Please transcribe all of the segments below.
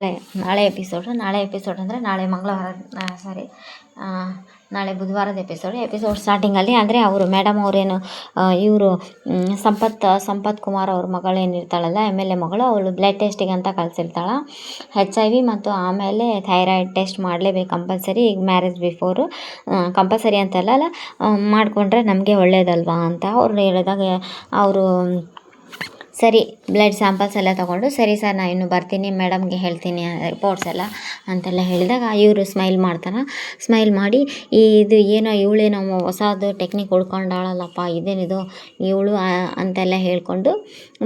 ನಾಳೆ ಎಪಿಸೋಡ್ ಅಂದರೆ ನಾಳೆ ಮಂಗಳವಾರ, ನಾಳೆ ಬುಧವಾರದ ಎಪಿಸೋಡ್ ಸ್ಟಾರ್ಟಿಂಗಲ್ಲಿ ಅಂದರೆ ಅವರು ಮೇಡಮ್ ಅವರೇನು ಇವರು ಸಂಪತ್ ಕುಮಾರ್ ಅವ್ರ ಮಗಳೇನಿರ್ತಾಳಲ್ಲ MLA ಮಗಳು, ಅವಳು ಬ್ಲಡ್ ಟೆಸ್ಟಿಗೆ ಅಂತ ಕಳಿಸಿರ್ತಾಳೆ. HIV ಮತ್ತು ಆಮೇಲೆ ಥೈರಾಯ್ಡ್ ಟೆಸ್ಟ್ ಮಾಡಲೇಬೇಕು ಕಂಪಲ್ಸರಿ. ಈಗ ಮ್ಯಾರೇಜ್ ಬಿಫೋರು ಕಂಪಲ್ಸರಿ ಅಂತಲ್ಲ ಮಾಡಿಕೊಂಡ್ರೆ ನಮಗೆ ಒಳ್ಳೇದಲ್ವಾ ಅಂತ ಅವ್ರು ಹೇಳಿದಾಗ ಅವರು ಸರಿ ಬ್ಲಡ್ ಸ್ಯಾಂಪಲ್ಸ್ ಎಲ್ಲ ತೊಗೊಂಡು ಸರಿ ಸರ್ ನಾನು ಇನ್ನು ಬರ್ತೀನಿ ಮೇಡಮ್ಗೆ ಹೇಳ್ತೀನಿ ರಿಪೋರ್ಟ್ಸ್ ಎಲ್ಲ ಅಂತೆಲ್ಲ ಹೇಳಿದಾಗ ಇವರು ಸ್ಮೈಲ್ ಮಾಡಿ ಇದು ಏನೋ ಇವಳೇನೋ ಹೊಸದು ಟೆಕ್ನಿಕ್ ಹುಡ್ಕೊಂಡಾಳಲ್ಲಪ್ಪ, ಇದೇನಿದು ಇವಳು ಅಂತೆಲ್ಲ ಹೇಳ್ಕೊಂಡು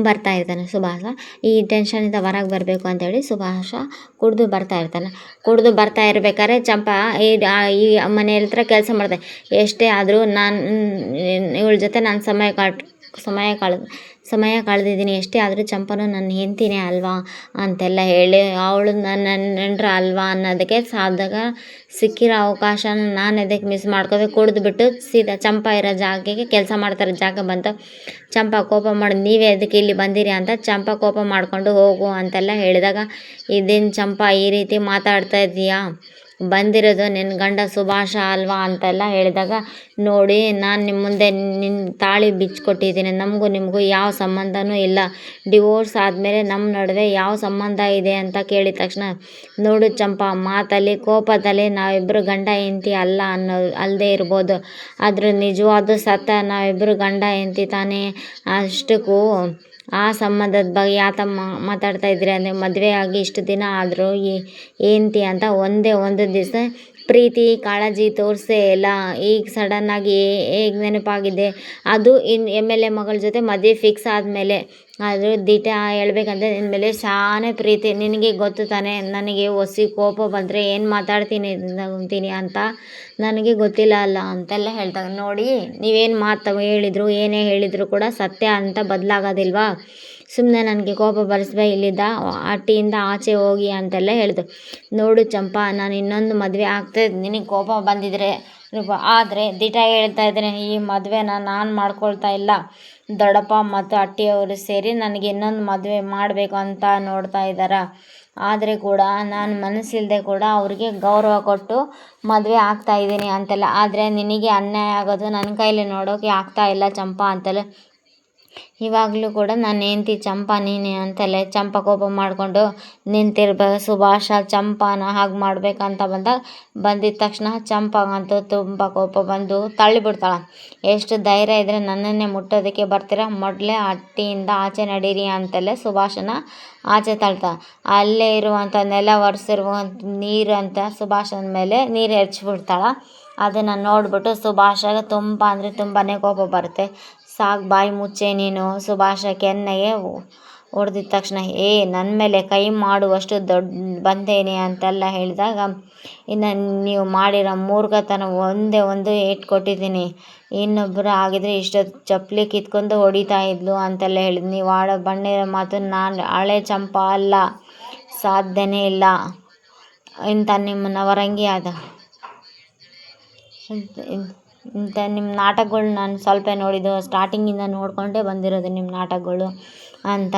ಬರ್ತಾ ಇರ್ತಾನೆ ಸುಭಾಷ. ಈ ಟೆನ್ಷನಿಂದ ಹೊರಗೆ ಬರಬೇಕು ಅಂತೇಳಿ ಸುಭಾಷ ಕುಡಿದು ಬರ್ತಾ ಇರ್ಬೇಕಾದ್ರೆ ಚಂಪಾ ಈ ಮನೆ ಹತ್ರ ಕೆಲಸ ಮಾಡ್ದೆ, ಎಷ್ಟೇ ಆದರೂ ನಾನು ಇವಳ ಜೊತೆ ನಾನು ಸಮಯ ಕಳೆದಿದ್ದೀನಿ, ಎಷ್ಟೇ ಆದರೂ ಚಂಪನು ನನ್ನ ಹೆಂಡ್ತಿನೇ ಅಲ್ವಾ ಅಂತೆಲ್ಲ ಹೇಳಿ ಅವಳು ನನ್ನ ನೆಂಟ್ರ ಅಲ್ವಾ ಅನ್ನೋದಕ್ಕೆ ಸಾಧ್ಯ ಸಿಕ್ಕಿರೋ ಅವಕಾಶನ ನಾನು ಅದಕ್ಕೆ ಮಿಸ್ ಮಾಡ್ಕೋಬೇಕು. ಕುಡಿದ್ಬಿಟ್ಟು ಸೀದಾ ಚಂಪಾ ಇರೋ ಜಾಗಕ್ಕೆ ಕೆಲಸ ಮಾಡ್ತಾರೆ ಜಾಗ ಬಂತು. ಚಂಪಾ ಕೋಪ ಮಾಡಿ ನೀವೇ ಅದಕ್ಕೆ ಇಲ್ಲಿ ಬಂದಿರಿ ಅಂತ ಚಂಪಾ ಕೋಪ ಮಾಡಿಕೊಂಡು ಹೋಗು ಅಂತೆಲ್ಲ ಹೇಳಿದಾಗ, ಇದೇನು ಚಂಪಾ ಈ ರೀತಿ ಮಾತಾಡ್ತಾ ಇದೀಯಾ, ಬಂದಿರೋದು ನಿನ್ನ ಗಂಡ ಸುಭಾಷ ಅಲ್ವಾ ಅಂತೆಲ್ಲ ಹೇಳಿದಾಗ, ನೋಡಿ ನಾನು ನಿಮ್ಮ ಮುಂದೆ ನಿನ್ನ ತಾಳಿ ಬಿಚ್ಚಿಕೊಟ್ಟಿದ್ದೀನಿ, ನಮಗೂ ನಿಮಗೂ ಯಾವ ಸಂಬಂಧನೂ ಇಲ್ಲ, ಡಿವೋರ್ಸ್ ಆದಮೇಲೆ ನಮ್ಮ ನಡುವೆ ಯಾವ ಸಂಬಂಧ ಇದೆ ಅಂತ ಕೇಳಿದ ತಕ್ಷಣ, ನೋಡು ಚಂಪಾ ಮಾತಲ್ಲಿ ಕೋಪದಲ್ಲಿ ನಾವಿಬ್ಬರು ಗಂಡ ಹೆಂಡತಿ ಅಲ್ಲದೆ ಇರ್ಬೋದು, ಆದರೂ ನಿಜವಾದ ಸತ್ತ ನಾವಿಬ್ಬರು ಗಂಡ ಹೆಂಡತಿ ತಾನೇ, ಅಷ್ಟಕ್ಕೂ ಆ ಸಂಬಂಧದ ಬಗ್ಗೆ ಮಾತಾಡ್ತಾ ಇದ್ರಿ ಅಂದರೆ ಮದುವೆ ಆಗಿ ಇಷ್ಟು ದಿನ ಆದರೂ ಹೆಂಡ್ತಿ ಅಂತ ಒಂದೇ ಒಂದು ದಿವಸ ಪ್ರೀತಿ ಕಾಳಜಿ ತೋರಿಸೇ ಇಲ್ಲ. ಈಗ ಸಡನ್ನಾಗಿ ಹೇಗೆ ನೆನಪಾಗಿದೆ, ಅದು MLA ಮಗಳ ಜೊತೆ ಮದುವೆ ಫಿಕ್ಸ್ ಆದಮೇಲೆ. ಅದು ದಿಟ ಹೇಳ್ಬೇಕಂದ್ರೆ ನಿನ್ನ ಮೇಲೆ ಶಾನೆ ಪ್ರೀತಿ, ನಿನಗೆ ಗೊತ್ತು ತಾನೇ ನನಗೆ ಒಸಿ ಕೋಪ ಬಂದರೆ ಏನು ಮಾತಾಡ್ತೀನಿ ಅಂತ ನನಗೆ ಗೊತ್ತಿಲ್ಲ ಅಲ್ಲ ಅಂತೆಲ್ಲ ಹೇಳ್ತಾರೆ. ನೋಡಿ ನೀವೇನು ಮಾತು ಹೇಳಿದ್ರು ಏನೇ ಹೇಳಿದ್ರು ಕೂಡ ಸತ್ಯ ಅಂತ ಬದಲಾಗೋದಿಲ್ವಾ, ಸುಮ್ಮನೆ ನನಗೆ ಕೋಪ ಬರಿಸ್ಬೇ, ಇಲ್ಲಿದ್ದ ಹಟ್ಟಿಯಿಂದ ಆಚೆ ಹೋಗಿ ಅಂತೆಲ್ಲ ಹೇಳಿದ್ರು. ನೋಡು ಚಂಪಾ, ನಾನು ಇನ್ನೊಂದು ಮದುವೆ ಆಗ್ತಾ ನಿನಗೆ ಕೋಪ ಬಂದಿದ್ರೆ ಆದರೆ ದಿಟ ಹೇಳ್ತಾ ಇದ್ದೇನೆ, ಈ ಮದುವೆನ ನಾನು ಮಾಡ್ಕೊಳ್ತಾ ಇಲ್ಲ, ದೊಡ್ಡಪ್ಪ ಮತ್ತು ಅಟ್ಟಿಯವರು ಸೇರಿ ನನಗೆ ಇನ್ನೊಂದು ಮದುವೆ ಮಾಡಬೇಕು ಅಂತ ನೋಡ್ತಾ ಇದ್ದಾರೆ. ಆದರೆ ಕೂಡ ನಾನು ಮನಸ್ಸಿಲ್ಲದೆ ಕೂಡ ಅವ್ರಿಗೆ ಗೌರವ ಕೊಟ್ಟು ಮದುವೆ ಆಗ್ತಾ ಇದ್ದೀನಿ ಅಂತೆಲ್ಲ. ಆದರೆ ನಿನಗೆ ಅನ್ಯಾಯ ಆಗೋದು ನನ್ನ ಕೈಲಿ ನೋಡೋಕೆ ಆಗ್ತಾ ಇಲ್ಲ ಚಂಪಾ ಅಂತೆಲ್ಲ. ಇವಾಗಲೂ ಕೂಡ ನಾನು ಹೆಂಡ್ತಿ ಚಂಪಾ ನೀನೆ ಅಂತೆಲ್ಲ ಚಂಪಾ ಕೋಪ ಮಾಡಿಕೊಂಡು ನಿಂತಿರ್ಬೇಕು. ಸುಭಾಷ ಚಂಪಾನ ಹಾಗೆ ಮಾಡ್ಬೇಕಂತ ಬಂದಿದ್ದ ತಕ್ಷಣ ಚಂಪಾಗಂತೂ ತುಂಬ ಕೋಪ ಬಂದು ತಳ್ಳಿಬಿಡ್ತಾಳೆ. ಎಷ್ಟು ಧೈರ್ಯ ಇದ್ದರೆ ನನ್ನನ್ನೇ ಮುಟ್ಟೋದಕ್ಕೆ ಬರ್ತೀರಾ, ಮೊದಲೇ ಹಟ್ಟಿಯಿಂದ ಆಚೆ ನಡೀರಿ ಅಂತೆಲ್ಲ ಸುಭಾಷನ ಆಚೆ ತಳ್ತಾಳೆ. ಅಲ್ಲೇ ಇರುವಂಥ ನೆಲ ಒರೆಸಿರುವಂಥ ನೀರು ಅಂತ ಸುಭಾಷನ ಮೇಲೆ ನೀರು ಎರಚಿಬಿಡ್ತಾಳೆ. ಅದನ್ನು ನೋಡಿಬಿಟ್ಟು ಸುಭಾಷಗೆ ತುಂಬ ಅಂದರೆ ತುಂಬಾ ಕೋಪ ಬರುತ್ತೆ. ಸಾಕು ಬಾಯಿ ಮುಚ್ಚೆ ನೀನು, ಸುಭಾಷ ಕೆನ್ನೆಗೆ ಹೊಡೆದಿದ್ದ ತಕ್ಷಣ ನನ್ನ ಮೇಲೆ ಕೈ ಮಾಡುವಷ್ಟು ದೊಡ್ಡ ಬಂದೇನೆ ಅಂತೆಲ್ಲ ಹೇಳಿದಾಗ, ಇನ್ನು ನೀವು ಮಾಡಿರೋ ಮೂರ್ಖತನ ಒಂದೇ ಒಂದು ಏಟು ಕೊಟ್ಟಿದ್ದೀನಿ, ಇನ್ನೊಬ್ಬರು ಆಗಿದ್ರೆ ಇಷ್ಟೊತ್ತು ಚಪ್ಪಲಿ ಕಿತ್ಕೊಂಡು ಹೊಡಿತಾ ಇದ್ಲು ಅಂತೆಲ್ಲ ಹೇಳಿದ್. ನೀವು ಆಡೋ ಬಣ್ಣಿರೋ ಮಾತು ನಾನು ಹಳೆ ಚಂಪಾ ಅಲ್ಲ, ಸಾಧ್ಯನೇ ಇಲ್ಲ ಇಂಥ ನಿಮ್ಮ ನವರಂಗಿ ಇಂಥ ನಿಮ್ಮ ನಾಟಕಗಳು ನಾನು ಸ್ವಲ್ಪ ನೋಡಿದ್ದು, ಸ್ಟಾರ್ಟಿಂಗಿಂದ ನೋಡಿಕೊಂಡೇ ಬಂದಿರೋದು ನಿಮ್ಮ ನಾಟಕಗಳು ಅಂತ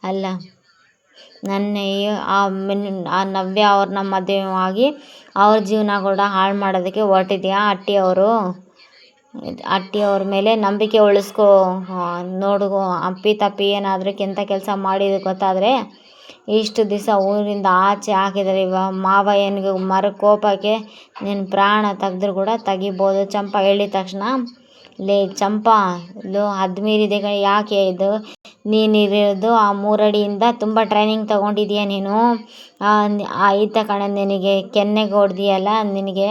ಅಲ್ಲ ನನ್ನ ಆ ನವ್ಯ ಅವ್ರನ್ನ ಮದುವೆ ಆಗಿ ಅವ್ರ ಜೀವನ ಕೂಡ ಹಾಳು ಮಾಡೋದಕ್ಕೆ ಹೊರಟಿದ್ಯಾ. ಅಟ್ಟಿಯವ್ರ ಮೇಲೆ ನಂಬಿಕೆ ಉಳಿಸ್ಕೊ. ನೋಡು ಅಪ್ಪಿ ತಪ್ಪಿ ಏನಾದರೂ ಕೆಂತ ಕೆಲಸ ಮಾಡಿದ ಗೊತ್ತಾದರೆ ಇಷ್ಟು ದಿವಸ ಊರಿಂದ ಆಚೆ ಹಾಕಿದರೆ ಮಾವ ಏನಿಗೆ ಕೋಪಕ್ಕೆ ನಿನ್ನ ಪ್ರಾಣ ತೆಗೆದ್ರು ಕೂಡ ತೆಗಿಬೋದು. ಚಂಪಾ ಹೇಳಿದ ತಕ್ಷಣ, ಲೇ ಚಂಪಾ ಅದ್ಮೀರಿದೆ ಯಾಕೆ ಇದು, ನೀನಿರೋದು ಆ 3 ಅಡಿಯಿಂದ ತುಂಬ ಟ್ರೈನಿಂಗ್ ತೊಗೊಂಡಿದ್ದೀಯ ನೀನು, ಆಯ್ತ ಕಣೆ, ನಿನಗೆ ಕೆನ್ನೆಗೆ ಹೊಡೆದಿಯಲ್ಲ, ನಿನಗೆ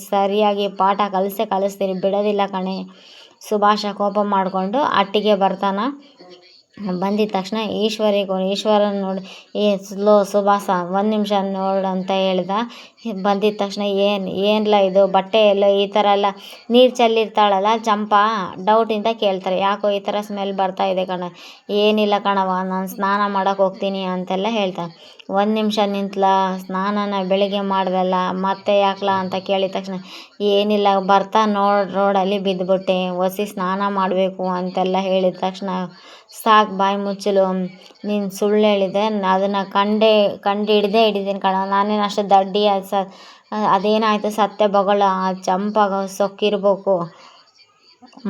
ಸರಿಯಾಗಿ ಪಾಠ ಕಲಿಸ್ತೀನಿ, ಬಿಡೋದಿಲ್ಲ ಕಣೆ. ಸುಭಾಷ ಕೋಪ ಮಾಡಿಕೊಂಡು ಹಟ್ಟಿಗೆ ಬರ್ತಾನೆ. ಬಂದಿದ್ದ ತಕ್ಷಣ ಈಶ್ವರನ ನೋಡಿ, ಸ್ಲೋ ಸುಭಾಷ 1 ನಿಮಿಷ ನೋಡು ಅಂತ ಹೇಳ್ದ. ಬಂದಿದ್ದ ತಕ್ಷಣ ಏನಿಲ್ಲ ಇದು ಬಟ್ಟೆ ಎಲ್ಲ ಈ ಥರ ಎಲ್ಲ ನೀರು ಚೆಲ್ಲಿರ್ತಾಳಲ್ಲ ಚಂಪಾ ಡೌಟಿಂದ ಕೇಳ್ತಾರೆ, ಯಾಕೋ ಈ ಥರ ಸ್ಮೆಲ್ ಬರ್ತಾ ಇದೆ ಕಣ. ಏನಿಲ್ಲ ಕಣವ, ನಾನು ಸ್ನಾನ ಮಾಡೋಕೆ ಹೋಗ್ತೀನಿ ಅಂತೆಲ್ಲ ಹೇಳ್ತಾನೆ. 1 ನಿಮಿಷ ನಿಂತಲ, ಸ್ನಾನನ ಬೆಳಿಗ್ಗೆ ಮಾಡ್ದಲ್ಲ ಮತ್ತೆ ಯಾಕಲ ಅಂತ ಕೇಳಿದ ತಕ್ಷಣ, ಏನಿಲ್ಲ ಬರ್ತಾ ರೋಡಲ್ಲಿ ಬಿದ್ದುಬಿಟ್ಟೆ, ಒಸಿ ಸ್ನಾನ ಮಾಡಬೇಕು ಅಂತೆಲ್ಲ ಹೇಳಿದ ತಕ್ಷಣ ಸಾಕು ಬಾಯಿ ಮುಚ್ಚಲು, ನೀನು ಸುಳ್ಳು ಹೇಳಿದೆ, ಅದನ್ನು ಕಂಡು ಹಿಡಿದೀನಿ ಕಣ, ನಾನೇನು ಅಷ್ಟು ದಡ್ಡಿ ಅದೇನಾಯಿತು ಸತ್ಯ ಬಗಳ ಆ ಚಂಪಾಗ ಸೊಕ್ಕಿರ್ಬೇಕು,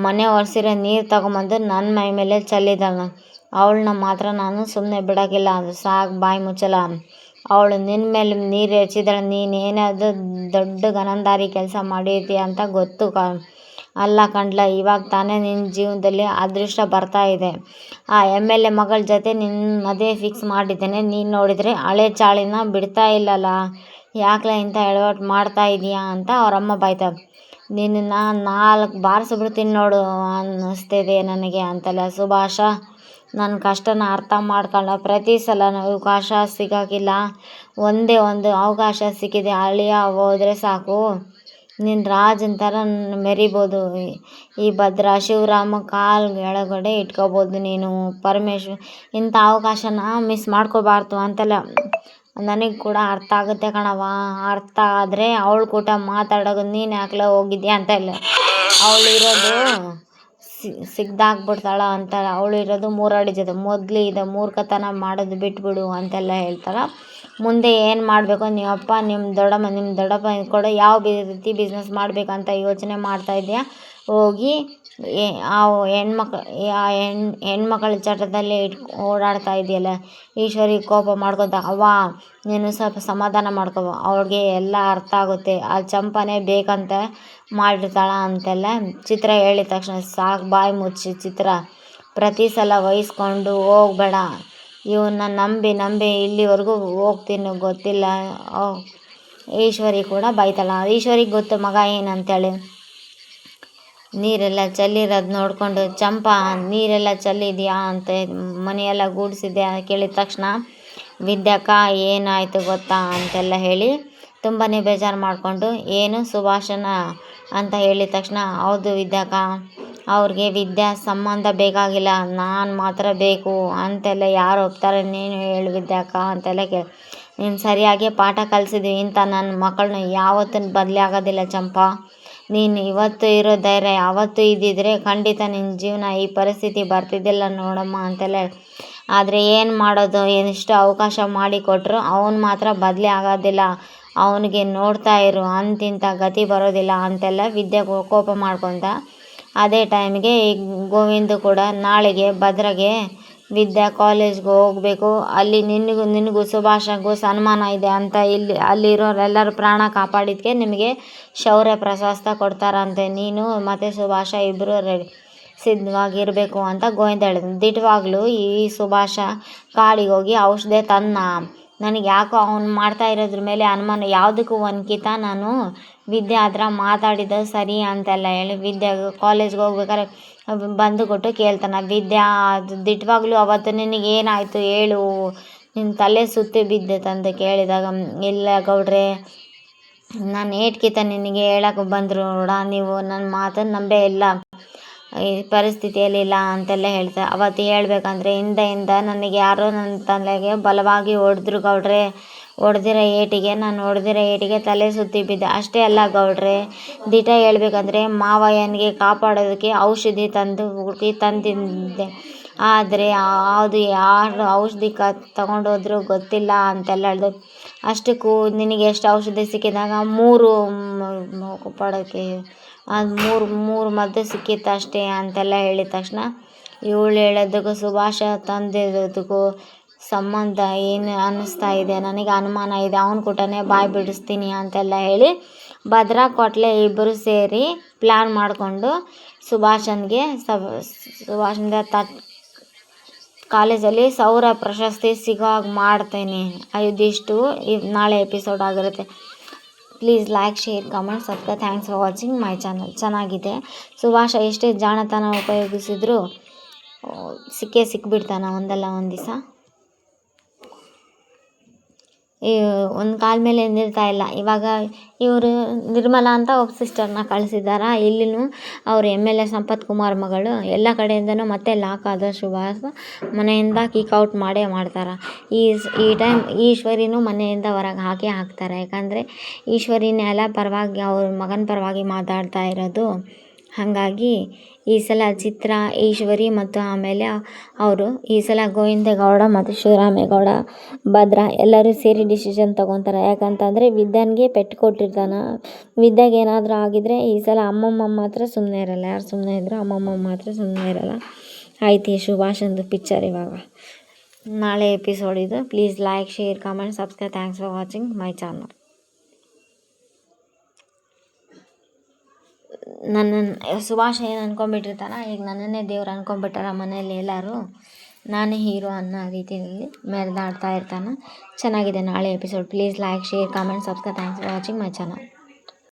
ಮನೆ ಒರೆಸಿರೋ ನೀರು ತಗೊಂಬಂದು ನನ್ನ ಮೈ ಮೇಲೆ ಚೆಲ್ಲಿದಳು, ಅವಳನ್ನ ಮಾತ್ರ ನಾನು ಸುಮ್ಮನೆ ಬಿಡೋಕ್ಕಿಲ್ಲ, ಅದು ಸಾಕು ಬಾಯಿ ಮುಚ್ಚಲ, ಅವಳು ನಿನ್ನ ಮೇಲೆ ನೀರು ಹೆಚ್ಚಿದಳು, ನೀನೇನಾದರೂ ದೊಡ್ಡ ಗನಂದಾರಿ ಕೆಲಸ ಮಾಡಿರ್ತೀಯ ಅಂತ ಗೊತ್ತು ಅಲ್ಲ ಕಂಡ್ಲ, ಇವಾಗ ತಾನೇ ನಿನ್ನ ಜೀವನದಲ್ಲಿ ಅದೃಷ್ಟ ಬರ್ತಾ ಇದೆ, ಆ MLA ಮಗಳ ಜೊತೆ ನಿನ್ನ ಮದುವೆ ಫಿಕ್ಸ್ ಮಾಡಿದ್ದೇನೆ, ನೀನು ನೋಡಿದರೆ ಹಳೆ ಚಾಳಿನ ಬಿಡ್ತಾ ಇಲ್ಲಲ್ಲ, ಯಾಕಲ ಇಂಥ ಎಡವಟ್ಟು ಮಾಡ್ತಾ ಇದೀಯಾ ಅಂತ ಅವರಮ್ಮ ಬೈತಾರೆ. ನಿನ್ನ 4 ಬಾರಿಸ್ಬಿಡ್ತೀನಿ ನೋಡು ಅನ್ನಿಸ್ತಿದೆ ನನಗೆ ಅಂತಲ್ಲ. ಸುಭಾಷ ನನ್ನ ಕಷ್ಟನ ಅರ್ಥ ಮಾಡ್ಕೊಳ್ಳ, ಪ್ರತಿ ಸಲ ಅವಕಾಶ ಸಿಗೋಕ್ಕಿಲ್ಲ, ಒಂದೇ ಒಂದು ಅವಕಾಶ ಸಿಕ್ಕಿದೆ, ಅಳಿಯ ಹೋದರೆ ಸಾಕು, ನೀನು ರಾಜನ ಥರ ಮೆರಿಬೋದು, ಈ ಭದ್ರ ಶಿವರಾಮ ಕಾಲು ಕೆಳಗಡೆ ಇಟ್ಕೋಬೋದು ನೀನು, ಪರಮೇಶ್ವರ್ ಇಂಥ ಅವಕಾಶನ ಮಿಸ್ ಮಾಡ್ಕೋಬಾರ್ದು ಅಂತೆಲ್ಲ. ನನಗೆ ಕೂಡ ಅರ್ಥ ಆಗುತ್ತೆ ಕಣವ, ಅರ್ಥ ಆದರೆ ಅವಳು ಕೂಡ ಮಾತಾಡೋದು, ನೀನು ಯಾಕಲ ಹೋಗಿದ್ಯಾ ಅಂತ ಇಲ್ಲ, ಅವಳು ಇರೋದು ಸಿಗ್ದಾಕ್ಬಿಡ್ತಾಳ ಅಂತಾಳೆ, ಅವಳು ಇರೋದು 3 ಅಡಿ ಜೊತೆ, ಮೊದಲು ಇದು ಮೂರ್ಖತನ ಮಾಡೋದು ಬಿಟ್ಬಿಡು ಅಂತೆಲ್ಲ ಹೇಳ್ತಾಳೆ. ಮುಂದೆ ಏನು ಮಾಡಬೇಕು, ನೀವಪ್ಪ ನಿಮ್ಮ ದೊಡ್ಡಪ್ಪ ಕೂಡ ಯಾವ ರೀತಿ ಬಿಸ್ನೆಸ್ ಮಾಡಬೇಕಂತ ಯೋಚನೆ ಮಾಡ್ತಾ ಇದೆಯಾ, ಹೋಗಿ ಆ ಹೆಣ್ಮಕ್ಳ ಚಟದಲ್ಲಿ ಓಡಾಡ್ತಾ ಇದೆಯಲ್ಲ. ಈಶ್ವರಿ ಕೋಪ ಮಾಡ್ಕೊತ, ಅವ್ವ ನೀನು ಸ್ವಲ್ಪ ಸಮಾಧಾನ ಮಾಡ್ಕೋ, ಅವಳಿಗೆ ಎಲ್ಲ ಅರ್ಥ ಆಗುತ್ತೆ, ಆ ಚಂಪನೇ ಬೇಕಂತ ಮಾಡಿರ್ತಾಳ ಅಂತೆಲ್ಲ ಚಿತ್ರ ಹೇಳಿದ ತಕ್ಷಣ, ಸಾಕು ಬಾಯಿ ಮುಚ್ಚಿ ಚಿತ್ರ, ಪ್ರತಿ ಸಲ ವಹಿಸ್ಕೊಂಡು ಹೋಗ್ಬೇಡ, ಇವನ್ನ ನಂಬಿ ಇಲ್ಲಿವರೆಗೂ ಹೋಗ್ತೀನಿ ಗೊತ್ತಿಲ್ಲ. ಈಶ್ವರಿ ಕೂಡ ಬೈತಾಳ. ಈಶ್ವರಿಗೆ ಗೊತ್ತು ಮಗ ಏನಂತೇಳಿ. ನೀರೆಲ್ಲ ಚೆಲ್ಲಿರೋದು ನೋಡಿಕೊಂಡು, ಚಂಪಾ ನೀರೆಲ್ಲ ಚೆಲ್ಲಿದ್ಯಾ ಅಂತ ಮನೆಯೆಲ್ಲ ಗೂಡಿಸಿದ್ದೆ ಕೇಳಿದ ತಕ್ಷಣ, ವಿದ್ಯಾಕ್ಕ ಏನಾಯಿತು ಗೊತ್ತಾ ಅಂತೆಲ್ಲ ಹೇಳಿ ತುಂಬಾ ಬೇಜಾರು ಮಾಡಿಕೊಂಡು, ಏನು ಸುಭಾಷನ ಅಂತ ಹೇಳಿದ ತಕ್ಷಣ, ಹೌದು ವಿದ್ಯಾಕ್ಕ, ಅವ್ರಿಗೆ ವಿದ್ಯಾ ಸಂಬಂಧ ಬೇಕಾಗಿಲ್ಲ, ನಾನು ಮಾತ್ರ ಬೇಕು ಅಂತೆಲ್ಲ ಯಾರು ಒಪ್ತಾರೆ, ನೀನು ಹೇಳು ವಿದ್ಯಾಕ್ಕ ಅಂತೆಲ್ಲ ನೀನು ಸರಿಯಾಗಿ ಪಾಠ ಕಲಿಸಿದ್ವಿ, ಇಂಥ ನನ್ನ ಮಕ್ಕಳನ್ನ ಯಾವತ್ತೂ ಬದಲಿ ಆಗೋದಿಲ್ಲ ಚಂಪಾ, ನೀನು ಇವತ್ತು ಇರೋ ಧೈರ್ಯ ಯಾವತ್ತೂ ಇದ್ದಿದ್ರೆ ಖಂಡಿತ ನಿನ್ನ ಜೀವನ ಈ ಪರಿಸ್ಥಿತಿ ಬರ್ತಿದ್ದಿಲ್ಲ ನೋಡಮ್ಮ ಅಂತೆಲ್ಲ. ಆದರೆ ಏನು ಮಾಡೋದು, ಎಷ್ಟು ಅವಕಾಶ ಮಾಡಿಕೊಟ್ರು ಅವನು ಮಾತ್ರ ಬದಲಿ ಆಗೋದಿಲ್ಲ, ಅವನಿಗೆ ನೋಡ್ತಾ ಇರು ಅಂತಿಂಥ ಗತಿ ಬರೋದಿಲ್ಲ ಅಂತೆಲ್ಲ ವಿದ್ಯೆ ಕೋಪ ಮಾಡ್ಕೊತ. ಅದೇ ಟೈಮ್ಗೆ ಗೋವಿಂದ ಕೂಡ ನಾಳೆಗೆ ಭದ್ರಗೆ ವಿದ್ಯಾ ಕಾಲೇಜ್ಗೆ ಹೋಗಬೇಕು, ಅಲ್ಲಿ ನಿನಗೂ ಸುಭಾಷಗೂ ಸನ್ಮಾನ ಇದೆ ಅಂತ, ಅಲ್ಲಿರೋರೆಲ್ಲರೂ ಪ್ರಾಣ ಕಾಪಾಡಿದ್ದಕ್ಕೆ ನಿಮಗೆ ಶೌರ್ಯ ಪ್ರಶಸ್ತಿ ಕೊಡ್ತಾರಂತೆ, ನೀನು ಮತ್ತು ಸುಭಾಷ ಇಬ್ಬರು ಸಿದ್ಧವಾಗಿರಬೇಕು ಅಂತ ಗೋವಿಂದ ಹೇಳಿದ. ದಿಟ್ಟವಾಗ್ಲೂ ಈ ಸುಭಾಷ ಕಾಡಿಗೆ ಹೋಗಿ ಔಷಧಿ ತಂದ, ನನಗೆ ಯಾಕೋ ಅವ್ನು ಮಾಡ್ತಾ ಇರೋದ್ರ ಮೇಲೆ ಅನುಮಾನ, ಯಾವುದಕ್ಕೂ ಒಂದ್ಕಿತ ನಾನು ವಿದ್ಯೆ ಹತ್ರ ಮಾತಾಡಿದ್ದು ಸರಿ ಅಂತೆಲ್ಲ ಹೇಳಿ ವಿದ್ಯಾ ಕಾಲೇಜ್ಗೆ ಹೋಗ್ಬೇಕಾದ್ರೆ ಬಂದು ಕೊಟ್ಟು ಕೇಳ್ತಾನೆ, ವಿದ್ಯಾ ಅದು ದಿಟ್ಟವಾಗ್ಲೂ ಅವತ್ತು ನಿನಗೇನಾಯಿತು ಹೇಳು, ನಿನ್ನ ತಲೆ ಸುತ್ತಿ ಬಿದ್ದಿತ್ತು ಅಂತ ಕೇಳಿದಾಗ, ಇಲ್ಲ ಗೌಡ್ರೆ, ನಾನು ಏಟ್ಕಿತ ನಿನಗೆ ಹೇಳಕ್ಕೆ ಬಂದರು ನೋಡ, ನೀವು ನನ್ನ ಮಾತನ್ನು ನಂಬೇ ಇಲ್ಲ, ಈ ಪರಿಸ್ಥಿತಿಯಲ್ಲಿ ಇಲ್ಲ ಅಂತೆಲ್ಲ ಹೇಳ್ತಾರೆ. ಅವತ್ತು ಹೇಳ್ಬೇಕಂದ್ರೆ ಹಿಂದೆಯಿಂದ ನನಗೆ ಯಾರೋ ನನ್ನ ತಲೆಗೆ ಬಲವಾಗಿ ಹೊಡೆದ್ರು ಗೌಡ್ರೆ, ಹೊಡೆದಿರೋ ಏಟಿಗೆ ತಲೆ ಸುತ್ತಿ ಬಿದ್ದೆ, ಅಷ್ಟೇ ಅಲ್ಲ ಗೌಡ್ರೆ, ದಿಟ ಹೇಳ್ಬೇಕಂದ್ರೆ ಮಾವಯ್ಯನಿಗೆ ಕಾಪಾಡೋದಕ್ಕೆ ಔಷಧಿ ತಂದಿದ್ದೆ, ಆದರೆ ಅದು ಯಾರು ಔಷಧಿ ತಗೊಂಡೋದ್ರು ಗೊತ್ತಿಲ್ಲ ಅಂತೆಲ್ಲ ಹೇಳಿದೆ. ಅಷ್ಟಕ್ಕೂ ನಿನಗೆ ಎಷ್ಟು ಔಷಧಿ ಸಿಕ್ಕಿದಾಗ 3 ಪಡೋಕ್ಕೆ ಅದು 3 ಮದ್ದು ಸಿಕ್ಕಿತ್ತು ಅಷ್ಟೇ ಅಂತೆಲ್ಲ ಹೇಳಿದ ತಕ್ಷಣ, ಇವಳು ಹೇಳೋದಕ್ಕೂ ಸುಭಾಷ ತಂದಿರೋದಕ್ಕೂ ಸಂಬಂಧ ಏನು ಅನ್ನಿಸ್ತಾ ಇದೆ, ನನಗೆ ಅನುಮಾನ ಇದೆ, ಅವನ ಕೂಟನೇ ಬಾಯಿ ಬಿಡಿಸ್ತೀನಿ ಅಂತೆಲ್ಲ ಹೇಳಿ ಭದ್ರಾ ಕೊಟ್ಲೆ ಇಬ್ಬರು ಸೇರಿ ಪ್ಲ್ಯಾನ್ ಮಾಡಿಕೊಂಡು ಸುಭಾಷನ್ಗೆ ಕಾಲೇಜಲ್ಲಿ ಶೌರ್ಯ ಪ್ರಶಸ್ತಿ ಸಿಗೋ ಹಾಗೆ ಮಾಡ್ತೇನೆ. ಇದಿಷ್ಟು ನಾಳೆ ಎಪಿಸೋಡ್ ಆಗಿರುತ್ತೆ. Please like, share, comment, subscribe. Thanks for watching my channel. ಚೆನ್ನಾಗಿದೆ. ಸುಭಾಷ ಎಷ್ಟೇ ಜಾಣತನ ಉಪಯೋಗಿಸಿದ್ರು ಸಿಕ್ಬಿಡ್ತಾನೆ ಒಂದಲ್ಲ ಒಂದು ದಿವಸ. ಒಂದು ಕಾಲ ಮೇಲೆ ನಿಲ್ತಾ ಇಲ್ಲ. ಇವಾಗ ಇವರು ನಿರ್ಮಲಾ ಅಂತ ಒಬ್ಬ ಸಿಸ್ಟರ್ನ ಕಳಿಸಿದ್ದಾರೆ. ಇಲ್ಲಿನೂ ಅವರು MLA ಸಂಪತ್ ಕುಮಾರ್ ಮಗಳು. ಎಲ್ಲ ಕಡೆಯಿಂದನೂ ಮತ್ತೆ ಲಾಕ್ ಆದ ಸುಭಾಷ್ ಮನೆಯಿಂದ ಕಿಕ್ಔಟ್ ಮಾಡೇ ಮಾಡ್ತಾರೆ. ಈ ಟೈಮ್ ಈಶ್ವರಿನೂ ಮನೆಯಿಂದ ಹೊರಗೆ ಹಾಕ್ತಾರೆ. ಯಾಕಂದರೆ ಈಶ್ವರಿನೇ ಎಲ್ಲ ಪರವಾಗಿ ಅವ್ರ ಮಗನ ಪರವಾಗಿ ಮಾತಾಡ್ತಾ ಇರೋದು. ಹಾಗಾಗಿ ಈ ಸಲ ಚಿತ್ರ, ಈಶ್ವರಿ ಮತ್ತು ಆಮೇಲೆ ಅವರು ಈ ಸಲ ಗೋವಿಂದೇಗೌಡ ಮತ್ತು ಶಿವರಾಮೇಗೌಡ, ಭದ್ರಾ ಎಲ್ಲರೂ ಸೇರಿ ಡಿಸಿಷನ್ ತೊಗೊತಾರೆ. ಯಾಕಂತಂದರೆ ವಿದ್ಯಾನ್ಗೆ ಪೆಟ್ಟು ಕೊಟ್ಟಿರ್ತಾನೆ. ವಿದ್ಯಾಗೆ ಏನಾದರೂ ಆಗಿದ್ರೆ ಈ ಸಲ ಅಮ್ಮಮ್ಮ ಮಾತ್ರ ಸುಮ್ಮನೆ ಇರಲ್ಲ. ಯಾರು ಸುಮ್ಮನೆ ಇದ್ದರೂ ಅಮ್ಮಮ್ಮ ಮಾತ್ರ ಸುಮ್ಮನೆ ಇರಲ್ಲ. ಆಯ್ತು, ಈ ಸುಭಾಷಂದು ಪಿಕ್ಚರ್ ಇವಾಗ ನಾಳೆ ಎಪಿಸೋಡ್ ಇದು. Please like, share, comment, subscribe. Thanks for watching my channel. ನನ್ನನ್ನು ಸುಭಾಷ್ ಏನು ಅನ್ಕೊಂಡ್ಬಿಟ್ಟಿರ್ತಾನ, ಈಗ ನನ್ನನ್ನೇ ದೇವ್ರು ಅನ್ಕೊಂಡ್ಬಿಟ್ಟಾರ ಮನೇಲಿ ಎಲ್ಲರೂ. ನಾನೇ ಹೀರೋ ಅನ್ನೋ ರೀತಿಯಲ್ಲಿ ಮೆರೆದಾಡ್ತಾ ಇರ್ತಾನೆ. ಚೆನ್ನಾಗಿದೆ ನಾಳೆ episode. Please like, share, comment, subscribe. Thanks for watching my channel.